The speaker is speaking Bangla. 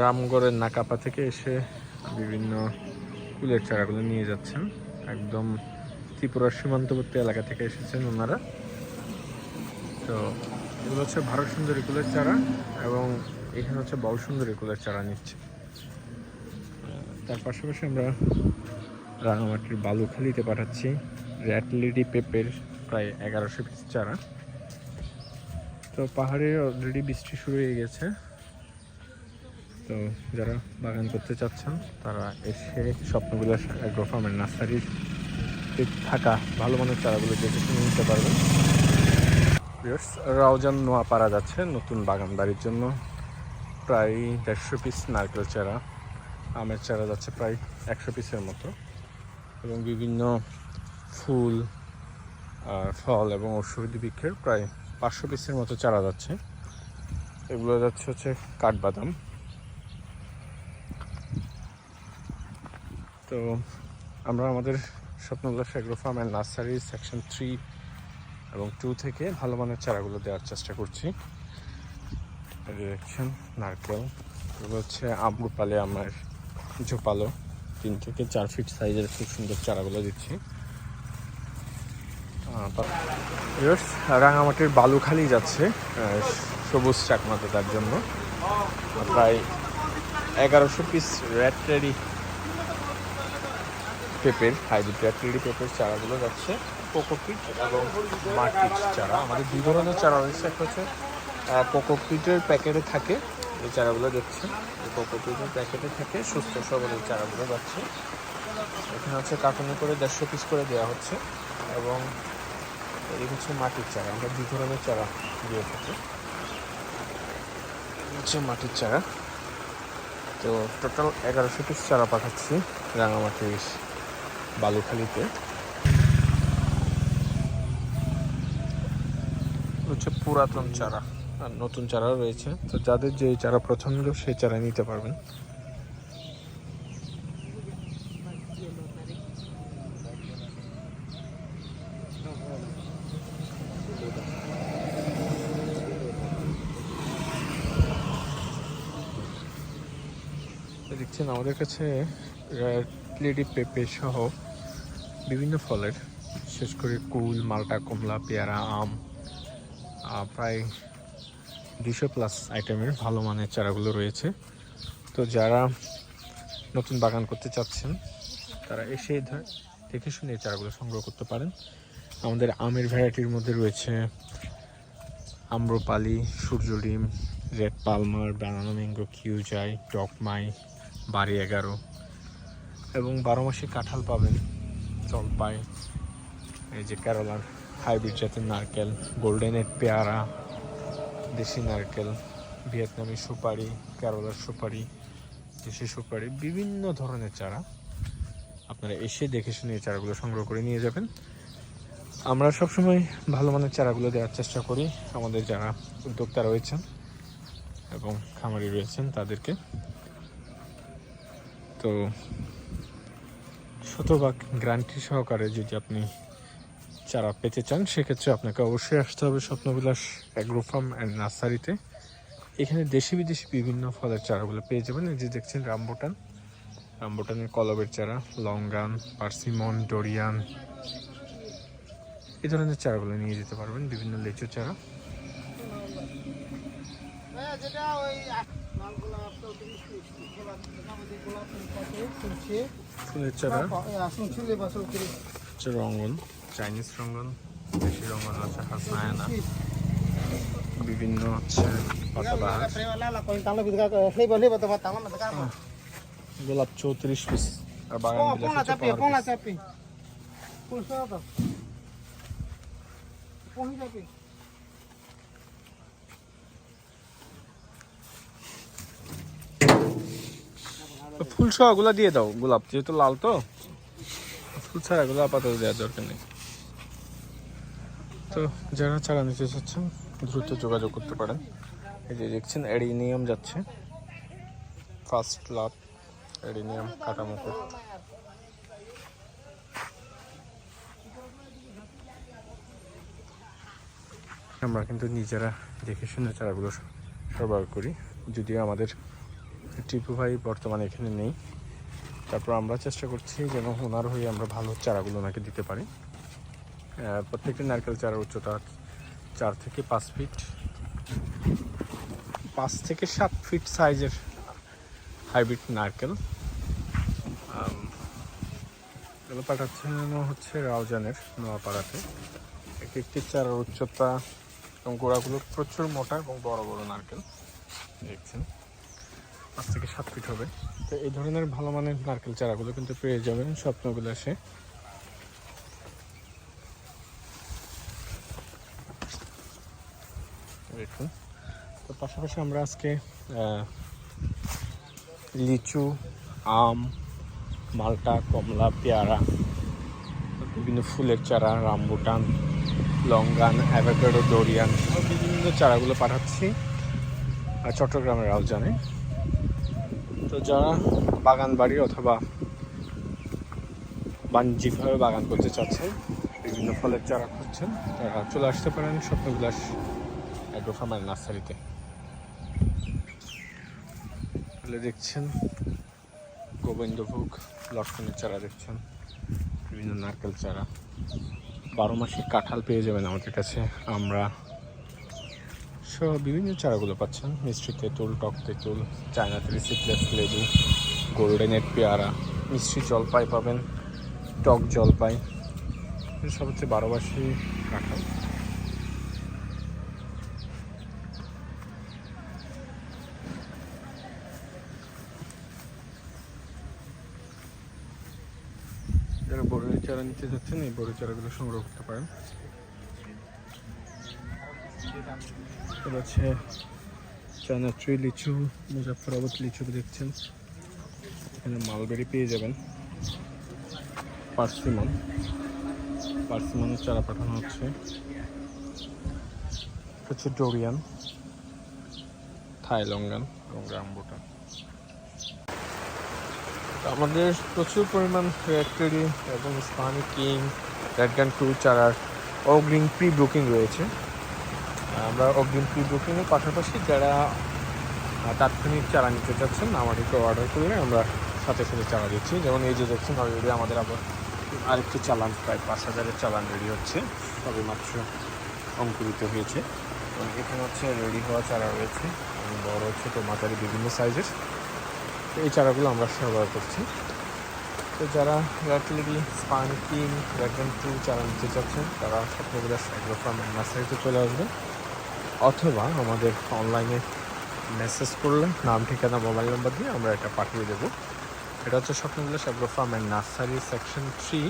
রামগড়ের নাকাপা থেকে এসে বিভিন্ন কুলের চারাগুলো নিয়ে যাচ্ছেন। একদম ত্রিপুরার সীমান্তবর্তী এলাকা থেকে এসেছেন ওনারা। তো এগুলো হচ্ছে ভারত সুন্দরী কুলের চারা এবং এখানে হচ্ছে বল সুন্দরী কুলের চারা নিচ্ছে। তার পাশাপাশি আমরা রাঙামাটির বালুখালীতে পাঠাচ্ছি রেড লেডি পেঁপের প্রায় 1100 পিস চারা। তো পাহাড়ে অলরেডি বৃষ্টি শুরু হয়ে গেছে। তো যারা বাগান করতে চাচ্ছেন তারা এসে স্বপ্নবিলাস অ্যাগ্রো ফার্মের নার্সারির থাকা ভালো মানের চারাগুলো দেখে শুনে নিতে পারবেন। রাউজান নোয়াপাড়া যাচ্ছে নতুন বাগান বাড়ির জন্য। প্রায় 150 পিস নারকেল চারা, আমের চারা যাচ্ছে প্রায় 100 পিসের মতো, এবং বিভিন্ন ফুল ফল এবং ঔষধি বৃক্ষের প্রায় 500 পিসের মতো চারা যাচ্ছে। এগুলো যাচ্ছে হচ্ছে কাঠবাদাম। তো আমরা আমাদের Swapnobilash agro farm and nursery section 3 এবং 2 থেকে ভালো মানের চারাগুলো দেওয়ার চেষ্টা করছি। দেখছেন নারকেল, এগুলো হচ্ছে আম্রপালি, আমার ঝোপালো 3 থেকে 4 ফিট সাইজের খুব সুন্দর চারাগুলো দিচ্ছি। রাঙামাটির বালুখালী যাচ্ছে সবুজ চাকমাতে তার জন্য প্রায় 1100 পিস রেড লেডি পেঁপের হাইব্রিড রেড লেডি পেঁপের চারাগুলো যাচ্ছে। কোকোপিট এবং মাটির চারা, আমাদের 2 ধরনের চারা রয়েছে। একটা হচ্ছে কোকোপিটের প্যাকেটে থাকে, এই চারাগুলো যাচ্ছে। কোকোপিটের প্যাকেটে থাকে সুস্থ সবল এই চারাগুলো যাচ্ছে। এখানে হচ্ছে কার্টুনে করে 150 পিস করে দেওয়া হচ্ছে। এবং এই হচ্ছে মাটির চারা, আমরা 2 ধরনের চারা দিয়ে থাকি। হচ্ছে মাটির চারা। তো টোটাল 1100 পিস চারা পাঠাচ্ছি রাঙামাটির বালুখালীতে। হচ্ছে পুরাতন চারা আর নতুন চারা রয়েছে। তো যাদের যে চারা পছন্দ সেই চারা নিতে পারবেন। দেখছেন আমাদের কাছে রেড লেডি পেঁপে সহ বিভিন্ন ফলের, বিশেষ করে কুল, মালটা, কমলা, পেয়ারা, আম, প্রায় 200+ আইটেমের ভালো মানের চারাগুলো রয়েছে। তো যারা নতুন বাগান করতে চাচ্ছেন তারা এসে দেখে শুনে এই চারাগুলো সংগ্রহ করতে পারেন। আমাদের আমের ভ্যারাইটির মধ্যে রয়েছে Amrapali, Surjodim, red Palmer, banana mango, কিউজাই, টকমাই, বাড়ি 11, এবং 12 মাসে কাঁঠাল পাবেন, জলপাই, এই যে কেরলার হাইব্রিড জাতের নারকেল, গোল্ডেনের পেয়ারা, দেশি নারকেল, ভিয়েতনামি সুপারি, কেরলার সুপারি, দেশি সুপারি, বিভিন্ন ধরনের চারা আপনারা এসে দেখে শুনে এই চারাগুলো সংগ্রহ করে নিয়ে যাবেন। আমরা সবসময় ভালো মানের চারাগুলো দেওয়ার চেষ্টা করি আমাদের যারা উদ্যোক্তা রয়েছেন এবং খামারি রয়েছেন তাদেরকে। তো শতভাগ গ্যারান্টি সহকারে যদি আপনি চারা পেতে চান সেক্ষেত্রে আপনাকে অবশ্যই আসতে হবে স্বপ্নবিলাস অ্যাগ্রো ফার্ম অ্যান্ড নার্সারিতে। এখানে দেশি বিদেশি বিভিন্ন ফলের চারাগুলো পেয়ে যাবেন। এই যে দেখছেন রামবুটান, রামবুটানের কলবের চারা, লঙ্গান, পার্সিমন, ডোরিয়ান, এই ধরনের চারাগুলো নিয়ে যেতে পারবেন। বিভিন্ন লেচু চারা, ফুলের চারা, রঙ্গন, চাইনিজ রঙ্গন, দেশি রঙ্গন আছে, হাসনায়না, বিভিন্ন হচ্ছে পাতাবাহার, গোলাপ 34 পিস, আর বাগান ফুল সহ গুলা দিয়ে দাও। গোলাপ যেহেতু লাল তো ফুল ছাড়া গুলো আপাতত দেওয়ার দরকার নেই। তো যারা চারা নিতে চাচ্ছেন দ্রুত যোগাযোগ করতে পারেন। এই যে দেখছেন অ্যাডিনিয়াম যাচ্ছে, ফার্স্ট লাভ অ্যাডিনিয়াম কাটামুকুট। আমরা কিন্তু নিজেরা দেখে শুনে চারাগুলো সরবরাহ করি, যদিও আমাদের টিপু ভাই বর্তমানে এখানে নেই। তারপর আমরা চেষ্টা করছি যেন ওনার হয়ে আমরা ভালো চারাগুলো ওনাকে দিতে পারি। প্রত্যেকটি নারকেল চারার উচ্চতা 4 থেকে 5 ফিট, 5 থেকে 7 ফিট সাইজের হাইব্রিড নারকেল। এগুলো পাঠানো হচ্ছে রাউজানের নোয়াপাড়াতে। এক একটি চারার উচ্চতা এবং গোড়াগুলো প্রচুর মোটা এবং বড় বড় নারকেল দেখছেন, 5 থেকে 7 ফিট হবে। তো এই ধরনের ভালো মানের নারকেল চারাগুলো কিন্তু পেয়ে যাবেন স্বপ্নগুলো এসে। দেখুন, তো পাশাপাশি আমরা আজকে লিচু, আম, মালটা, কমলা, পেয়ারা, বিভিন্ন ফুলের চারা, রামবুটান, লঙ্গান, অ্যাভোকাডো, ডোরিয়ান বিভিন্ন চারাগুলো পাঠাচ্ছি চট্টগ্রামের রাউজানে। তো যারা বাগান বাড়ি অথবা বাণিজ্যিকভাবে বাগান করতে চাচ্ছেন, বিভিন্ন ফলের চারা খুঁজছেন, তারা চলে আসতে পারেন স্বপ্নবিলাস অ্যাগ্রো ফার্ম অ্যান্ড নার্সারিতে। দেখছেন গোবিন্দভোগ, লটকনের চারা দেখছেন, বিভিন্ন নারকেল চারা, 12 মাসের কাঁঠাল পেয়ে যাবেন আমাদের কাছে। আমরা সব বিভিন্ন চারাগুলো পাচ্ছেন, মিষ্টি তেঁতুল, টক তেঁতুল, চায়না সিডলেস লেবু, গোল্ডেনের পেয়ারা, মিষ্টি জলপাই পাবেন, টক জলপাই, সব হচ্ছে 12 মাসি কাঁঠাল। যারা বড়ির চারা নিতে যাচ্ছেন এই বড়ির চারাগুলো সংগ্রহ করতে পারেন। এটা হচ্ছে চায়না ট্রি লিচু, মুজাফফরাবাদ লিচু দেখছেন, এখানে মালবেরি পেয়ে যাবেন। পার্সিমনের চারা পাঠানো হচ্ছে। হচ্ছে ডোরিয়ান, থাই লঙ্গান এবং রামবুটান। আমাদের প্রচুর পরিমাণ রেড টেরি এবং স্পানি কিং, রেডগান 2 চারার অগ্রিম প্রি বুকিং রয়েছে। আমরা অগ্রিম প্রি বুকিংয়ের পাশাপাশি যারা তাৎক্ষণিক চারা নিতে চাচ্ছেন আমাদেরকে অর্ডার করলে আমরা সাথে সাথে চারা দিচ্ছি। যেমন এই যে দেখছেন অলরেডি আমাদের আবার আরেকটি চালান, প্রায় 5000-এর চালান রেডি হচ্ছে, সবে মাত্র অঙ্কুরিত হয়েছে। এবং এখানে হচ্ছে রেডি হওয়া চারা রয়েছে, বড় ছোটো মাঝারি বিভিন্ন সাইজের। তো এই চারাগুলো আমরা সরবরাহ করছি। তো যারা রেডলি, স্পান কিং, রেডগান 2 চারা নিতে চাচ্ছেন তারা স্বপ্নবিলাস অ্যাগ্রো ফার্ম অ্যান্ড নার্সারিতে চলে আসবেন, অথবা আমাদের অনলাইনে মেসেজ করলে নাম, ঠিকানা, মোবাইল নাম্বার দিয়ে আমরা এটা পাঠিয়ে দেবো। এটা হচ্ছে Swapnobilash agro farm and nursery, section 3,